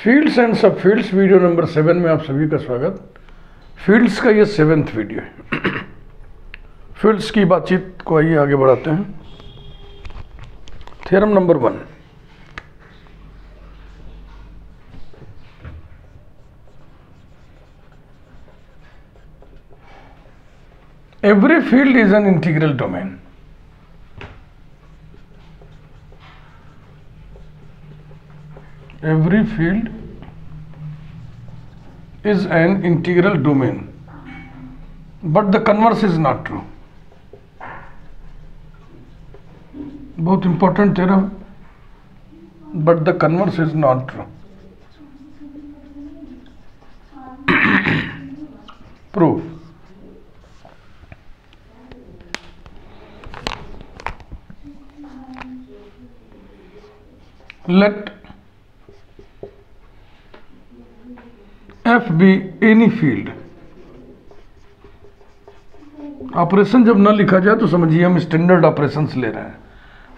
Fields and सब fields video number 7 में आप सभी का स्वागत। फील्ड्स का ये 7th वीडियो है। फील्ड्स की बातचीत को आइए आगे बढ़ाते हैं। Theorem number 1, every field is an integral domain. Every field is an integral domain, but the converse is not true. बहुत important theorem, but the converse is not true. Proof. Let F be any field। Operation जब ना लिखा जाए तो समझिए हम standard operations ले रहे हैं।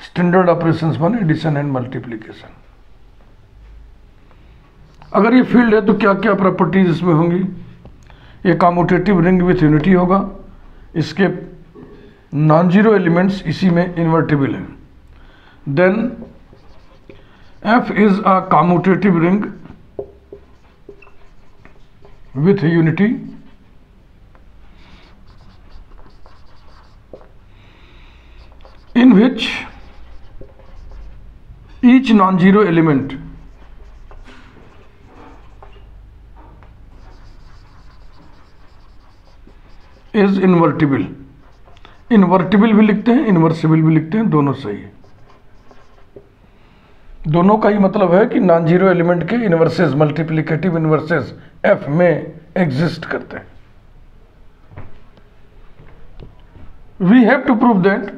स्टैंडर्ड ऑपरेशंस माने एडिशन एंड मल्टीप्लिकेशन। अगर ये फील्ड है तो क्या क्या प्रॉपर्टीज इसमें होंगी? ये कम्यूटेटिव रिंग विथ यूनिटी होगा, इसके नॉन जीरो एलिमेंट्स इसी में इन्वर्टिबल हैं। Then F is a commutative ring with unity, in which each non-zero element is invertible। Invertible भी लिखते हैं, इन्वर्सिबल भी लिखते हैं, दोनों सही है। दोनों का ही मतलब है कि नॉन जीरो एलिमेंट के इन्वर्सेस, मल्टीप्लिकेटिव इन्वर्सेस F में एग्जिस्ट करते हैं। We have to prove that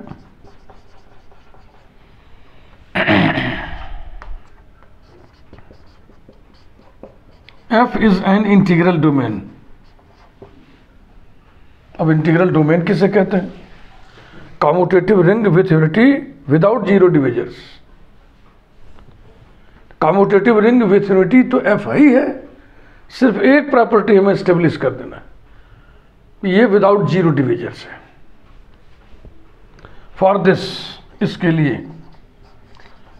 F is an integral domain. अब इंटीग्रल डोमेन किसे कहते हैं? Commutative ring with unity without zero divisors. Commutative ring with unity तो F ही है, सिर्फ एक प्रॉपर्टी हमें स्टेब्लिश कर देना है, ये विदाउट जीरो डिविजर्स है। फॉर दिस, इसके लिए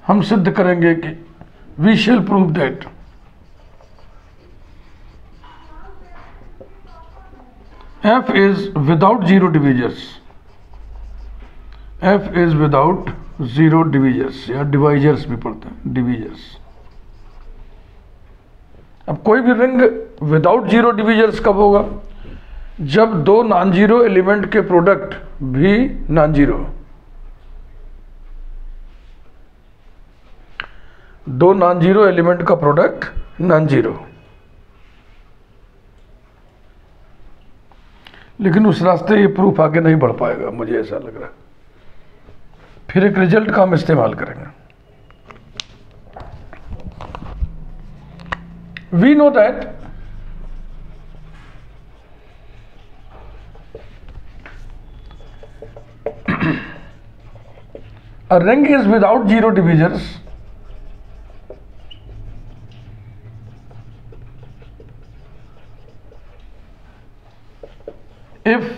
हम सिद्ध करेंगे कि we shall prove that F is without zero divisors. F is without zero divisors, या डिवाइजर्स भी पढ़ते हैं, डिविजर्स। अब कोई भी रिंग विदाउट जीरो डिविजर्स कब होगा? जब दो नॉन जीरो एलिमेंट के प्रोडक्ट भी नॉन जीरो, दो नॉन जीरो एलिमेंट का प्रोडक्ट नॉन जीरो। लेकिन उस रास्ते ये प्रूफ आगे नहीं बढ़ पाएगा, मुझे ऐसा लग रहा है। फिर एक रिजल्ट का हम इस्तेमाल करेंगे। We know that a ring is without zero divisors if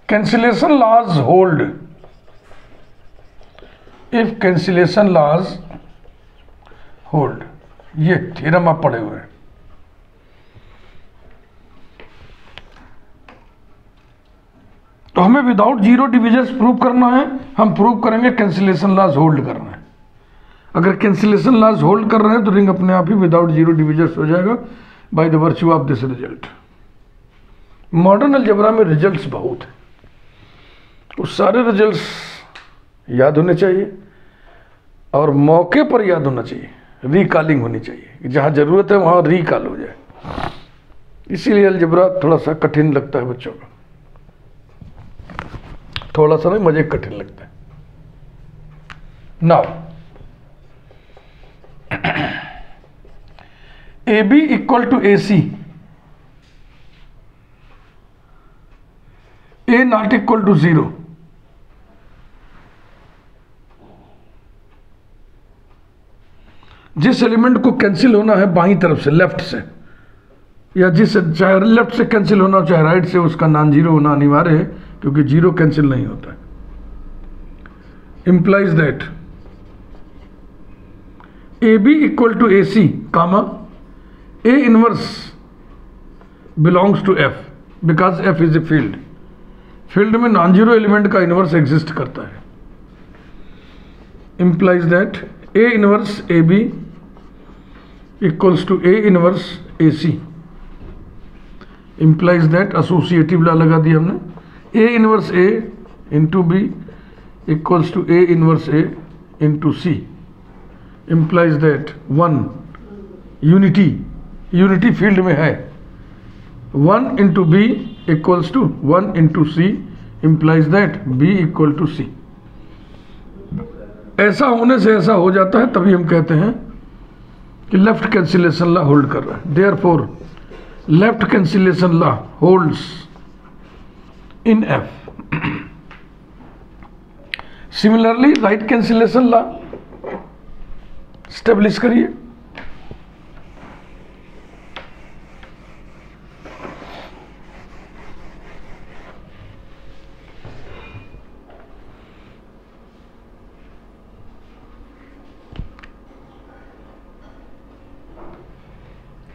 cancellation laws hold। if cancellation laws hold, ये थ्योरम आप पढ़े हुए हैं। तो हमें विदाउट जीरो डिविजर्स प्रूव करना है। हम प्रूव करेंगे कैंसिलेशन लॉज होल्ड करना है। अगर कैंसिलेशन लॉज होल्ड कर रहे हैं तो रिंग अपने आप ही विदाउट जीरो डिविजर्स हो जाएगा by the virtue of this result. Modern algebra में रिजल्ट्स बहुत है, उस सारे रिजल्ट्स याद होने चाहिए और मौके पर याद होना चाहिए, रिकॉलिंग होनी चाहिए। जहाँ जरूरत है वहाँ रिकॉल हो जाए। इसीलिए अलजेब्रा थोड़ा सा कठिन लगता है बच्चों को, थोड़ा सा नहीं, मजे कठिन लगता है। Now AB equal to AC, A not equal to 0। जिस एलिमेंट को कैंसिल होना है बाईं तरफ से, लेफ्ट से, या जिस चाहे लेफ्ट से कैंसिल होना चाहे राइट से, उसका नॉन जीरो होना अनिवार्य है, क्योंकि जीरो कैंसिल नहीं होता है। Implies that A B equal to A C comma A inverse belongs to F, because F is a field. Field में नॉन जीरो एलिमेंट का इनवर्स एग्जिस्ट करता है। Implies that A inverse A B equals to A inverse A C. Implies that associative law लगा दिया हमने, A inverse A into B equals to A inverse A into C. Implies that one unity field में है, 1 into B equals to 1 into C. Implies that B equal to C. ऐसा होने से ऐसा हो जाता है, तभी हम कहते हैं कि लेफ्ट कैंसिलेशन लॉ होल्ड कर रहा है। Therefore left cancellation law holds in F. Similarly right cancellation law establish करिए।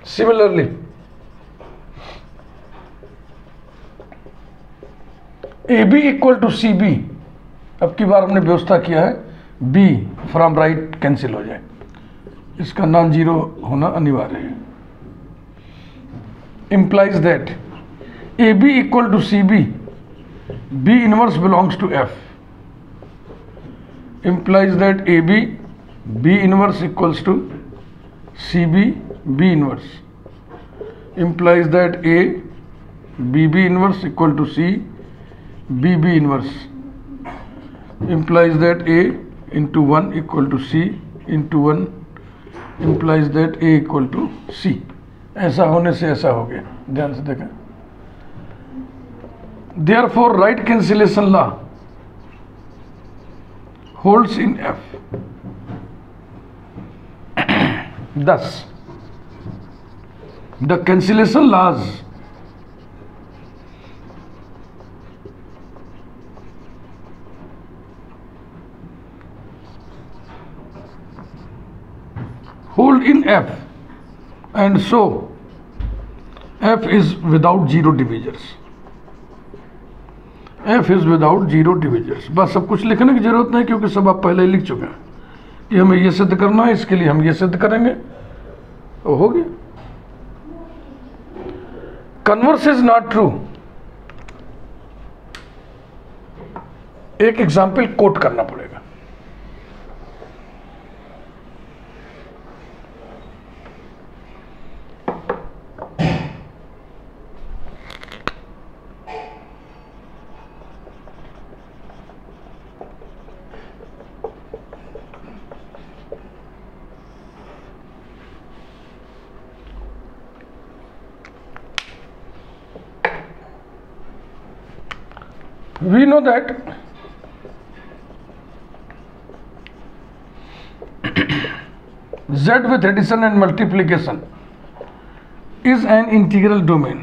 Similarly A B equal to C B, अब की बार हमने व्यवस्था किया है बी फ्रॉम राइट कैंसिल हो जाए, इसका नॉन जीरो होना अनिवार्य है। Implies that A B equal to C B, B inverse belongs to F. Implies that A B B inverse equals to C B B inverse. implies that A B inverse equal to C B inverse, implies that A into 1 equal to C into 1, implies that A equal to C। ऐसा होने से ऐसा हो गया, ध्यान से देखें। Therefore right cancellation law holds in F। Thus the cancellation laws hold in F, and so F is without zero divisors। F is without zero divisors। बस सब कुछ लिखने की जरूरत नहीं, क्योंकि सब आप पहले ही लिख चुके हैं कि हमें ये सिद्ध करना है, इसके लिए हम ये सिद्ध करेंगे, तो हो गया। Converse is not true. एक एग्जाम्पल कोट करना पड़ेगा। We know that Z with addition and multiplication is an integral domain।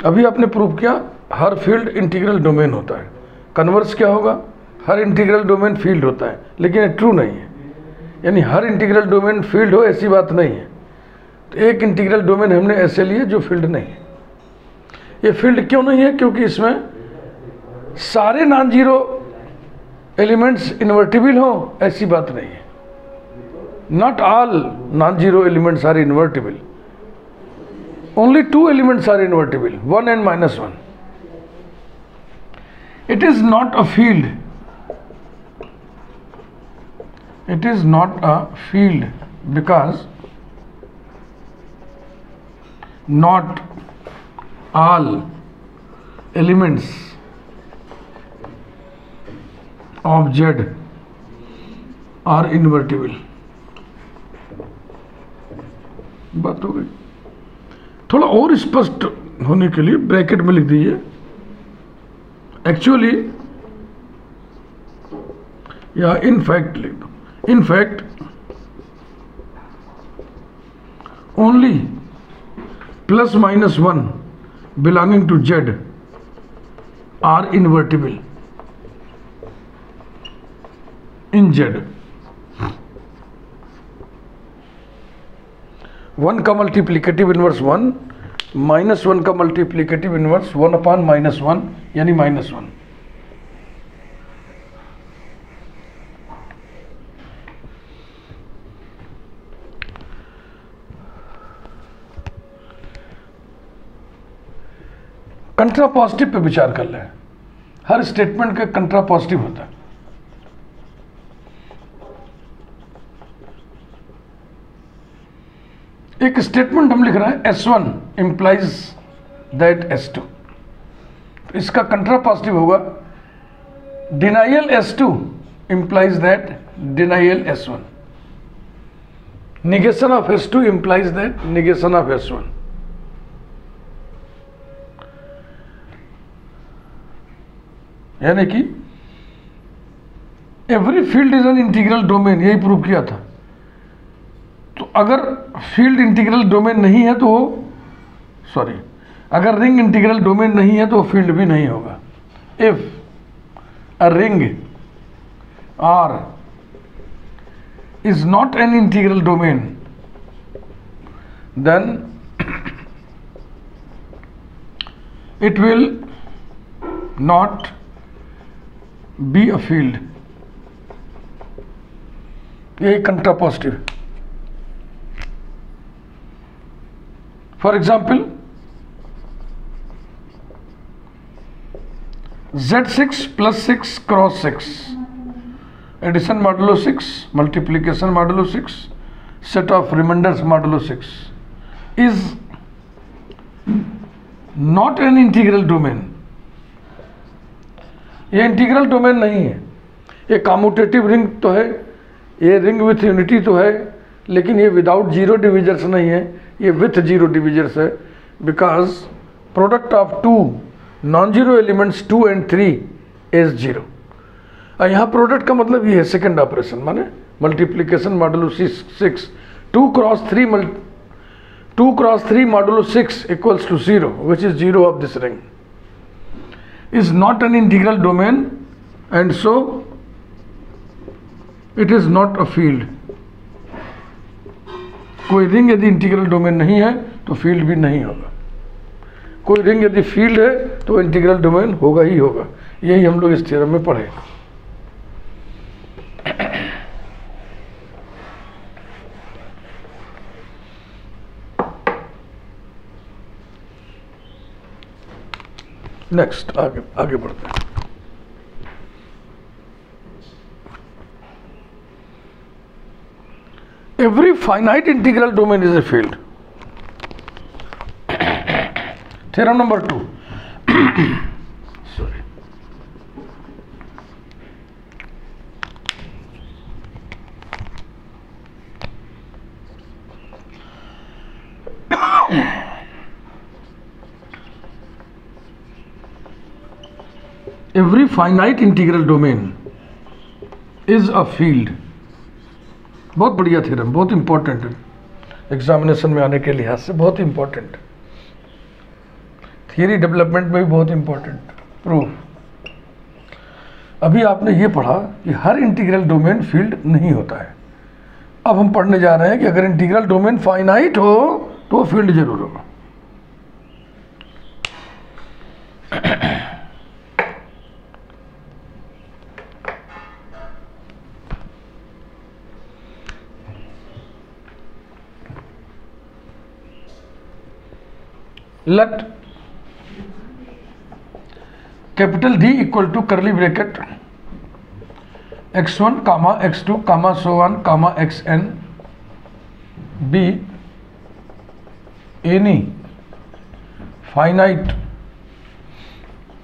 अभी आपने प्रूव किया हर फील्ड इंटीग्रल डोमेन होता है। कन्वर्स क्या होगा? हर इंटीग्रल डोमेन फील्ड होता है, लेकिन ये ट्रू नहीं है। यानी हर इंटीग्रल डोमेन फील्ड हो ऐसी बात नहीं है। तो एक इंटीग्रल डोमेन हमने ऐसे लिए जो फील्ड नहीं है। ये फील्ड क्यों नहीं है? क्योंकि इसमें सारे नॉन जीरो एलिमेंट्स इन्वर्टिबल हो ऐसी बात नहीं है। Not all non zero elements are invertible, only 2 elements are invertible, 1 and -1। It is not a field, it is not a field because not all elements of Z are invertible। बात हो गई। थोड़ा और स्पष्ट होने के लिए ब्रैकेट में लिख दीजिए। एक्चुअली या इन फैक्ट लिख दो, in fact only +-1 belonging to Z are invertible in Z. 1 का मल्टीप्लिकेटिव इनवर्स 1, -1 का मल्टीप्लिकेटिव इनवर्स 1/-1 यानी -1। कंट्रा पॉजिटिव पे विचार कर लें। हर स्टेटमेंट का कंट्रा पॉजिटिव होता है। एक स्टेटमेंट हम लिख रहे हैं S1 implies that S2, तो इसका कंट्रा पॉजिटिव होगा denial S2 implies that denial S1, negation of S2 implies that negation of S1। यानी कि every field is an integral domain, यही प्रूव किया था। तो अगर फील्ड इंटीग्रल डोमेन नहीं है तो सॉरी, अगर रिंग इंटीग्रल डोमेन नहीं है तो फील्ड भी नहीं होगा। If a ring R is not an integral domain then it will not be a field. यही contrapositive. For example, Z6 + 6 × 6, addition modulo 6, multiplication modulo 6, set of remainders modulo 6 is not an integral domain। ये integral domain नहीं है। ये commutative ring तो है, ये ring with unity तो है, लेकिन ये विदाउट जीरो डिविजर्स नहीं है, ये विथ जीरो डिविजर्स है। Because product of two non zero elements 2 and 3 is 0। और यहाँ प्रोडक्ट का मतलब ये है सेकेंड ऑपरेशन, माने multiplication modulo 6, 2 × 3 modulo 6 equals to 0, which is 0 of this ring, is not an integral domain and so it is not a field. कोई ring यदि integral domain नहीं है तो फील्ड भी नहीं होगा, कोई रिंग यदि फील्ड है तो इंटीग्रल डोमेन होगा ही होगा। यही हम लोग इस थ्योरम में पढ़े। नेक्स्ट आगे बढ़ते हैं। Every finite integral domain is a field। Theorem number 2। Sorry। Every finite integral domain is a field। बहुत बढ़िया थ्योरम, बहुत इंपॉर्टेंट है, एग्जामिनेशन में आने के लिहाज से बहुत इंपॉर्टेंट, थियरी डेवलपमेंट में भी बहुत इंपॉर्टेंट प्रूफ। अभी आपने ये पढ़ा कि हर इंटीग्रल डोमेन फील्ड नहीं होता है। अब हम पढ़ने जा रहे हैं कि अगर इंटीग्रल डोमेन फाइनाइट हो तो फील्ड जरूर होगा। let capital D equal to curly bracket x1 comma x2 comma so on comma xn be any finite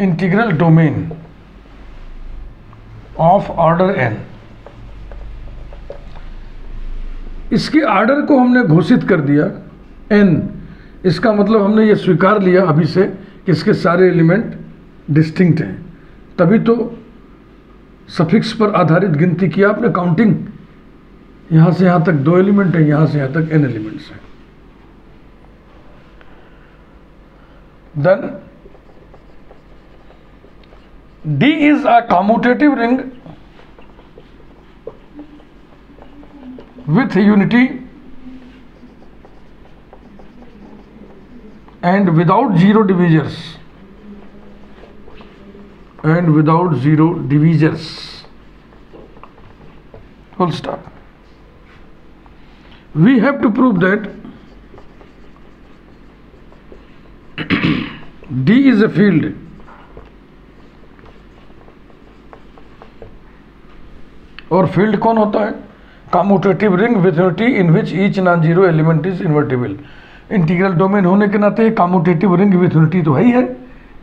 integral domain of order n। इसके आर्डर को हमने घोषित कर दिया n। इसका मतलब हमने ये स्वीकार लिया अभी से कि इसके सारे एलिमेंट डिस्टिंक्ट हैं, तभी तो सफिक्स पर आधारित गिनती किया आपने, काउंटिंग। यहां से यहां तक 2 एलिमेंट है, यहां से यहां तक n एलिमेंट्स हैं। Then D is a commutative ring with unity and without zero divisors, full stop. We have to prove that D is a field और फील्ड कौन होता है? Commutative ring with unity in which each non zero element is invertible. Integral domain होने के नाते commutative ring with unity तो है ही है,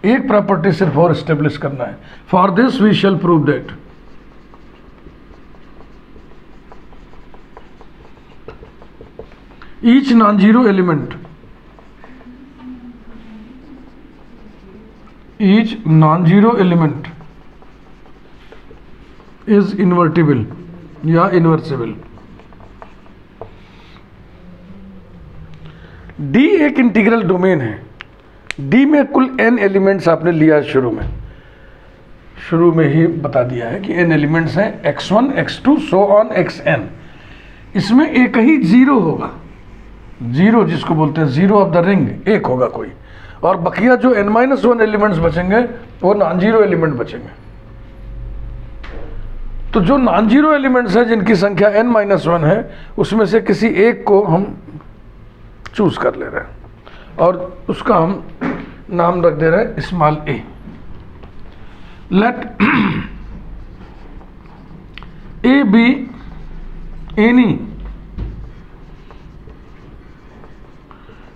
एक प्रॉपर्टी सिर्फ और एस्टेब्लिश करना है। For this we shall prove that each non zero element is invertible या इन्वर्सिबल। डी एक इंटीग्रल डोमेन है। डी में कुल n एलिमेंट्स आपने लिया शुरू में ही बता दिया है कि n एलिमेंट्स हैं, x1 x2 so on xn। इसमें एक ही जीरो होगा, जीरो जिसको बोलते हैं जीरो ऑफ द रिंग, एक होगा कोई, और बकिया जो n-1 एलिमेंट्स बचेंगे वो नॉन जीरो एलिमेंट बचेंगे। तो जो नॉन जीरो एलिमेंट्स हैं जिनकी संख्या n-1 है, उसमें से किसी एक को हम चूज कर ले रहे हैं और उसका हम नाम रख दे रहे हैं small a। Let a be any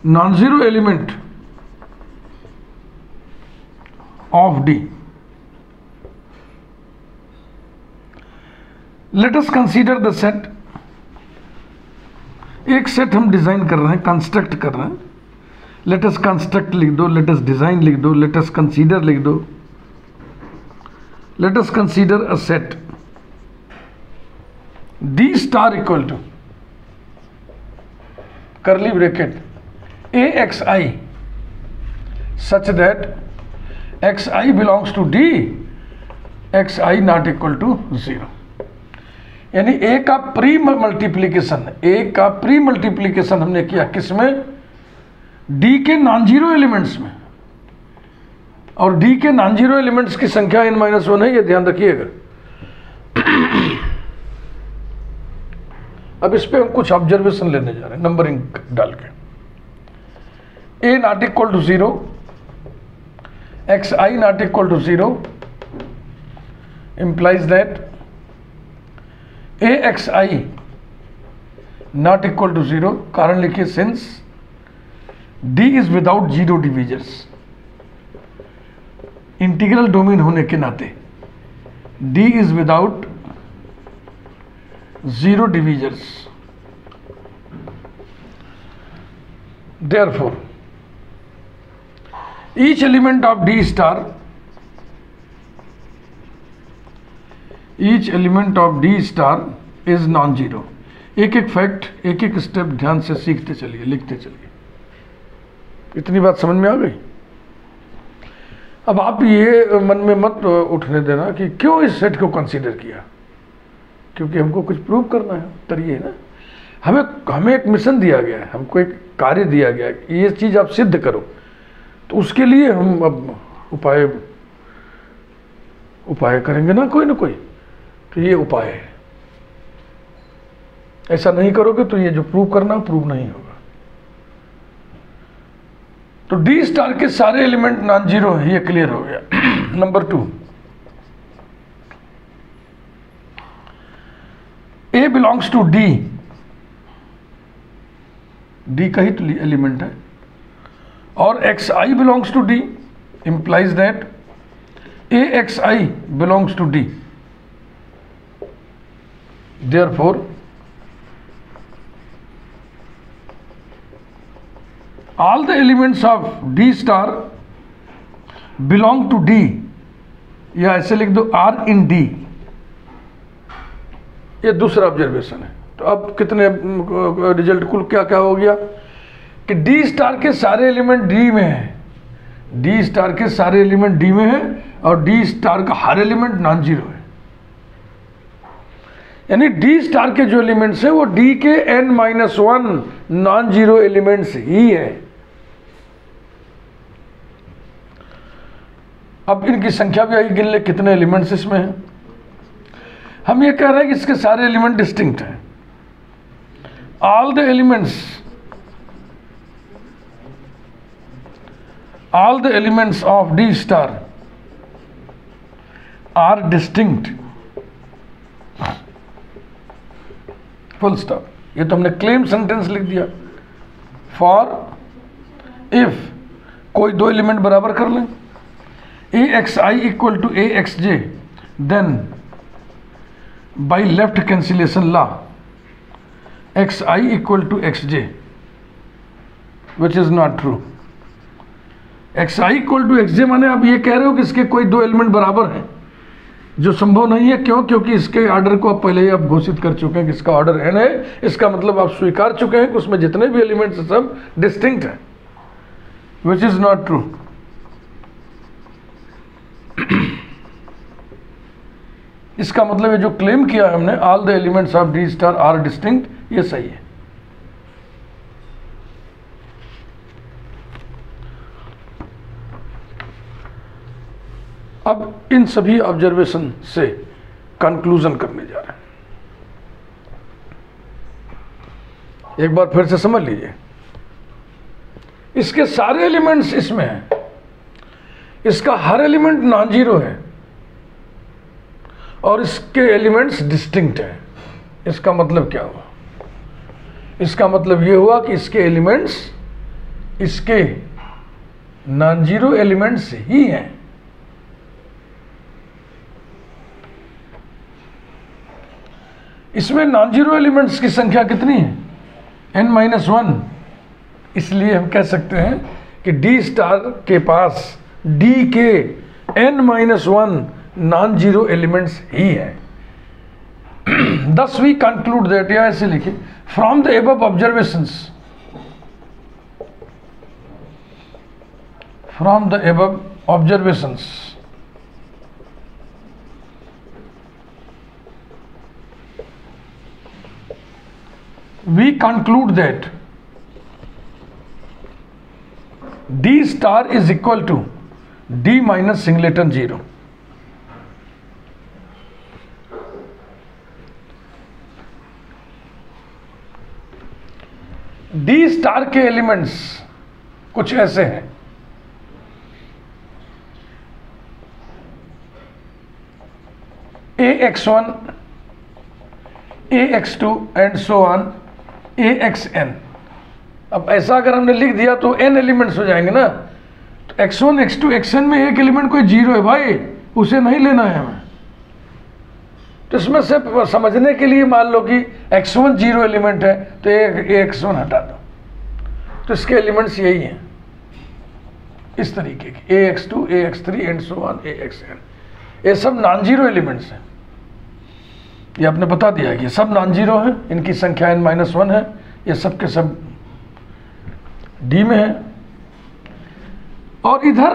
non zero element of D। Let us consider the set. एक सेट हम डिजाइन कर रहे हैं, कंस्ट्रक्ट कर रहे हैं। लेट अस कंस्ट्रक्ट लिख दो, लेट अस डिजाइन लिख दो, लेट अस कंसीडर लिख दो। Let us consider a set D star equal to curly bracket AXI such that XI belongs to D, XI not equal to 0। यानी A का pre multiplication हमने किया किसमें? D के नॉन जीरो एलिमेंट्स में, और D के नॉन जीरो एलिमेंट्स की संख्या n-1 है, ये ध्यान रखिएगा। अब इस पे हम कुछ ऑब्जर्वेशन लेने जा रहे हैं नंबरिंग डाल के। A not equal to 0, XI not equal to 0 implies that AXI not equal to 0। कारण लिखिए, since D is without zero divisors। Integral domain होने के नाते D is without zero divisors। Therefore each element of D star is non zero. एक एक fact, एक एक step ध्यान से सीखते चलिए, लिखते चलिए। इतनी बात समझ में आ गई? अब आप ये मन में मत उठने देना कि क्यों इस सेट को कंसीडर किया, क्योंकि हमको कुछ प्रूव करना है। तर ये ना, हमें एक मिशन दिया गया है, हमको एक कार्य दिया गया है, ये चीज़ आप सिद्ध करो। तो उसके लिए हम अब उपाय करेंगे ना कोई। तो ये उपाय है, ऐसा नहीं करोगे तो ये जो प्रूव करना प्रूव नहीं होगा। तो D स्टार के सारे एलिमेंट नॉन जीरो है, ये क्लियर हो गया। Number 2, A belongs to D। D का ही तो एलिमेंट है, और XI belongs to D implies that AXI belongs to D। Therefore all the elements of D star belong to D, या ऐसे लिख दो R in D। ये दूसरा ऑब्जर्वेशन है। तो अब कितने रिजल्ट कुल क्या क्या हो गया कि डी स्टार के सारे एलिमेंट डी में है, डी स्टार के सारे एलिमेंट डी में है और डी स्टार का हर एलिमेंट नॉन जीरो है। यानी डी स्टार के जो एलिमेंट्स हैं वो डी के n-1 नॉन जीरो एलिमेंट्स ही है। अब इनकी संख्या भी आई, गिन ले कितने एलिमेंट्स इसमें हैं। हम ये कह रहे हैं कि इसके सारे एलिमेंट डिस्टिंक्ट हैं। All the elements of D star are distinct, full stop. ये तो हमने क्लेम सेंटेंस लिख दिया। फॉर इफ कोई दो एलिमेंट बराबर कर लें, AXI equal to AXJ, then by left cancellation law XI equal to XJ, which is not true. XI equal to XJ माने आप ये कह रहे हो कि इसके कोई दो एलिमेंट बराबर हैं, जो संभव नहीं है। क्यों? क्योंकि इसके ऑर्डर को आप पहले ही आप घोषित कर चुके हैं कि इसका ऑर्डर n है। इसका मतलब आप स्वीकार चुके हैं कि उसमें जितने भी एलिमेंट्स हैं सब डिस्टिंक्ट हैं, विच इज नॉट ट्रू। इसका मतलब ये जो क्लेम किया है हमने, all the elements of D star are distinct, ये सही है। अब इन सभी ऑब्जर्वेशन से कंक्लूजन करने जा रहे हैं। एक बार फिर से समझ लीजिए, इसके सारे एलिमेंट्स इसमें हैं, इसका हर एलिमेंट नॉन जीरो है और इसके एलिमेंट्स डिस्टिंक्ट हैं। इसका मतलब क्या हुआ? इसका मतलब ये हुआ कि इसके एलिमेंट्स इसके नॉन जीरो एलिमेंट्स ही हैं। इसमें नॉन जीरो एलिमेंट्स की संख्या कितनी है? n-1। इसलिए हम कह सकते हैं कि डी स्टार के पास डी के n-1 नॉन जीरो एलिमेंट्स ही है। Thus we conclude that, या ऐसे लिखिए, from the above observations, we conclude that D star is equal to D minus singleton 0. D star के एलिमेंट्स कुछ ऐसे हैं, AX1, AX2 and so on AXN। अब ऐसा अगर हमने लिख दिया तो n एलिमेंट्स हो जाएंगे ना। तो X1, X2, XN में एक एलिमेंट कोई जीरो है भाई, उसे नहीं लेना है हमें। तो इसमें से समझने के लिए मान लो कि X1 जीरो एलिमेंट है तो AX1 हटा दो, तो इसके एलिमेंट्स यही हैं, इस तरीके के AX2, AX3 and so on AXN। ये सब नॉन जीरो एलिमेंट्स हैं। ये आपने बता दिया कि सब नॉन जीरो हैं, इनकी संख्या n-1 है, ये सब के सब D में है। और इधर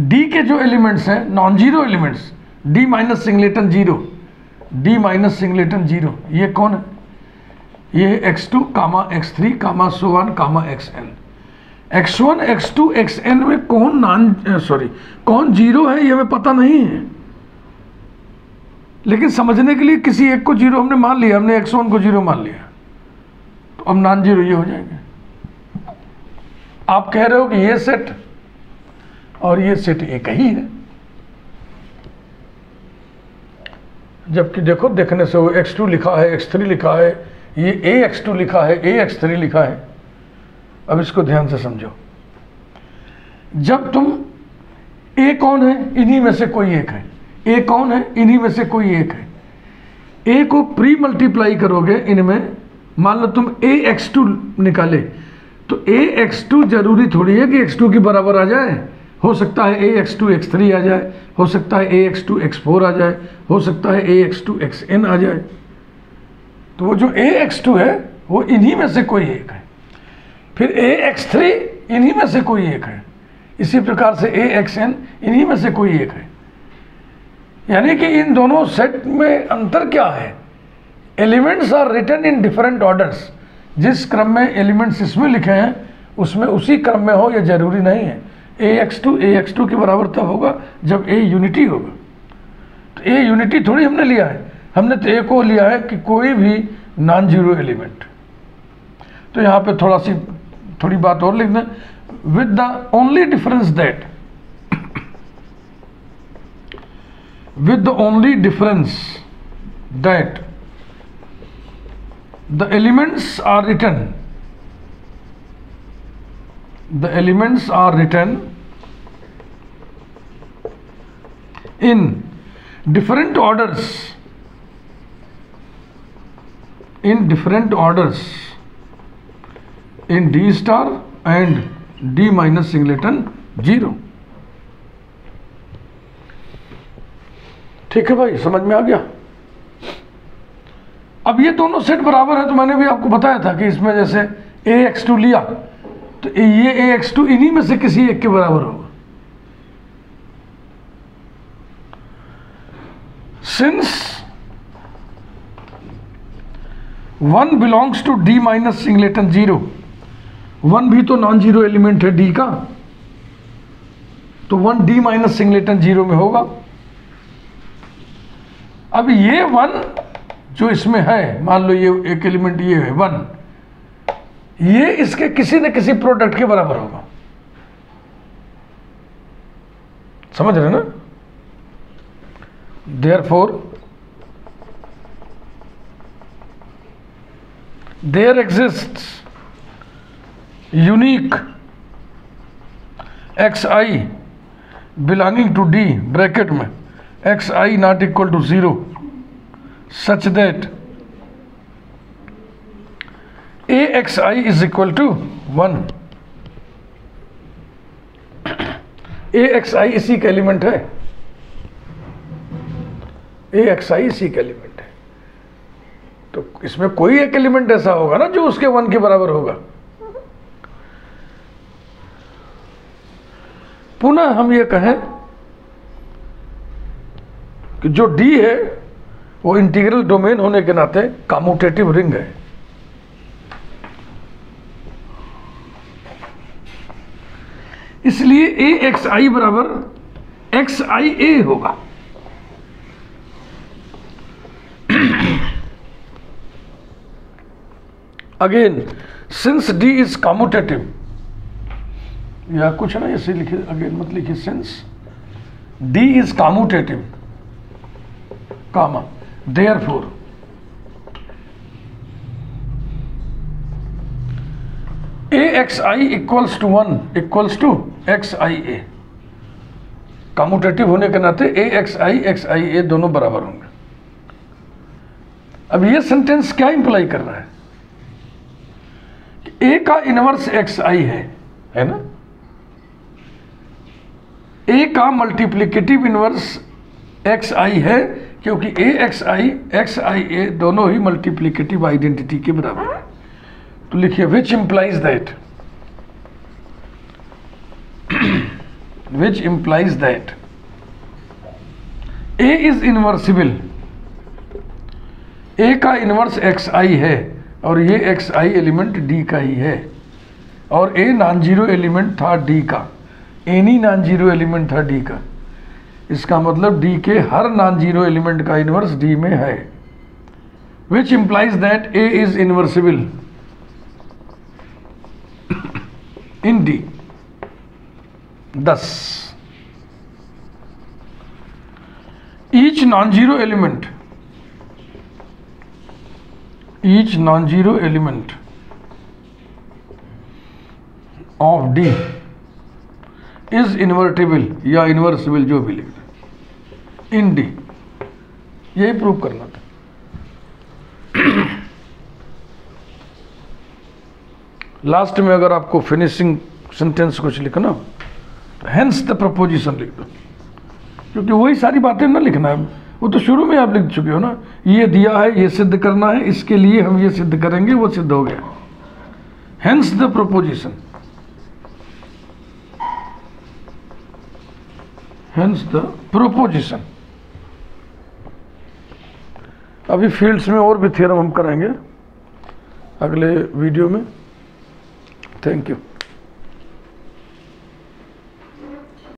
D के जो एलिमेंट्स हैं non zero elements, D minus singleton 0, D minus singleton 0, ये कौन है? ये X2, X3, so on, XN। X1, X2, XN में कौन जीरो है ये हमें पता नहीं है, लेकिन समझने के लिए किसी एक को जीरो हमने मान लिया, हमने X1 को जीरो मान लिया, तो अब नॉन जीरो ये हो जाएंगे। आप कह रहे हो कि ये सेट और ये सेट एक ही है, जबकि देखो देखने से वो X2 लिखा है, X3 लिखा है, ये AX2 लिखा है, AX3 लिखा है। अब इसको ध्यान से समझो, जब तुम A कौन है? इन्हीं में से कोई एक है। A कौन है? इन्हीं में से कोई एक है। A को प्री मल्टीप्लाई करोगे इनमें, मान लो तुम AX2 निकाले, तो AX2 जरूरी थोड़ी है कि X2 के बराबर आ जाए। हो सकता है AX2 X3 आ जाए, हो सकता है AX2 X4 आ जाए, हो सकता है AX2 XN आ जाए। तो वो जो AX2 है वो इन्हीं में से कोई एक है, फिर AX3 इन्हीं में से कोई एक है, इसी प्रकार से AXN इन्हीं में से कोई एक है। यानी कि इन दोनों सेट में अंतर क्या है? Elements are written in different orders. जिस क्रम में एलिमेंट्स इसमें लिखे हैं उसमें उसी क्रम में हो, यह जरूरी नहीं है। AX2 के बराबर तब होगा जब A यूनिटी होगा। तो A यूनिटी थोड़ी हमने लिया है, हमने तो A को लिया है कि कोई भी नॉन जीरो एलिमेंट। तो यहाँ पे थोड़ी बात और लिख दें, with the only difference that the elements are written in different orders in D star and D minus singleton 0। ठीक है भाई, समझ में आ गया? अब ये दोनों सेट बराबर है, तो मैंने भी आपको बताया था कि इसमें जैसे AX2 लिया तो ये AX2 इन्हीं में से किसी एक के बराबर होगा। Since 1 belongs to D minus singleton 0, 1 भी तो नॉन जीरो एलिमेंट है D का, तो 1 D माइनस सिंगलेटन 0 में होगा। अब ये 1 जो इसमें है, मान लो ये एक एलिमेंट ये है 1, ये इसके किसी न किसी प्रोडक्ट के बराबर होगा। समझ रहे ना? Therefore there exists unique xi belonging to D bracket में xi not equal to 0 such that AXI is equal to 1। AXI इसी का एलिमेंट है, AXI इसी का एलिमेंट है। तो इसमें कोई एक एलिमेंट ऐसा होगा ना जो उसके 1 के बराबर होगा। पुनः हम ये कहें कि जो D है वो इंटीग्रल डोमेन होने के नाते कम्यूटेटिव रिंग है। इसलिए AXI बराबर XIA होगा। Again since D is commutative, या कुछ ना ऐसे लिखिए, अगेन मत लिखिए, since D is commutative comma therefore AXI equals to 1 equals to XIA। Commutative होने के नाते AXI XIA दोनों बराबर होंगे। अब ये सेंटेंस क्या इंप्लाई कर रहा है कि A का इनवर्स XI है ना? A का मल्टीप्लिकेटिव इनवर्स XI है, क्योंकि AXI XIA दोनों ही मल्टीप्लिकेटिव आइडेंटिटी के बराबर है। तो लिखिए which implies that A is inversible। A का इनवर्स XI है और ये XI एलिमेंट D का ही है, और A नॉन जीरो एलिमेंट था D का, एनी नॉन जीरो एलिमेंट था D का। इसका मतलब D के हर नॉन जीरो एलिमेंट का इनवर्स D में है। which implies that A is inversible in D। Thus each non-zero element of D is invertible या inversible, जो भी लिखना in D। यही प्रूव करना था। लास्ट में अगर आपको फिनिशिंग सेंटेंस कुछ लिखना हेंस द प्रपोजिशन लिख दो, क्योंकि वही सारी बातें ना लिखना है, वो तो शुरू में आप लिख चुके हो ना। ये दिया है, ये सिद्ध करना है, इसके लिए हम ये सिद्ध करेंगे, वो सिद्ध हो गया। Hence the preposition, hence the proposition. अभी फील्ड्स में और भी थ्योरम हम कराएंगे अगले वीडियो में। Thank you.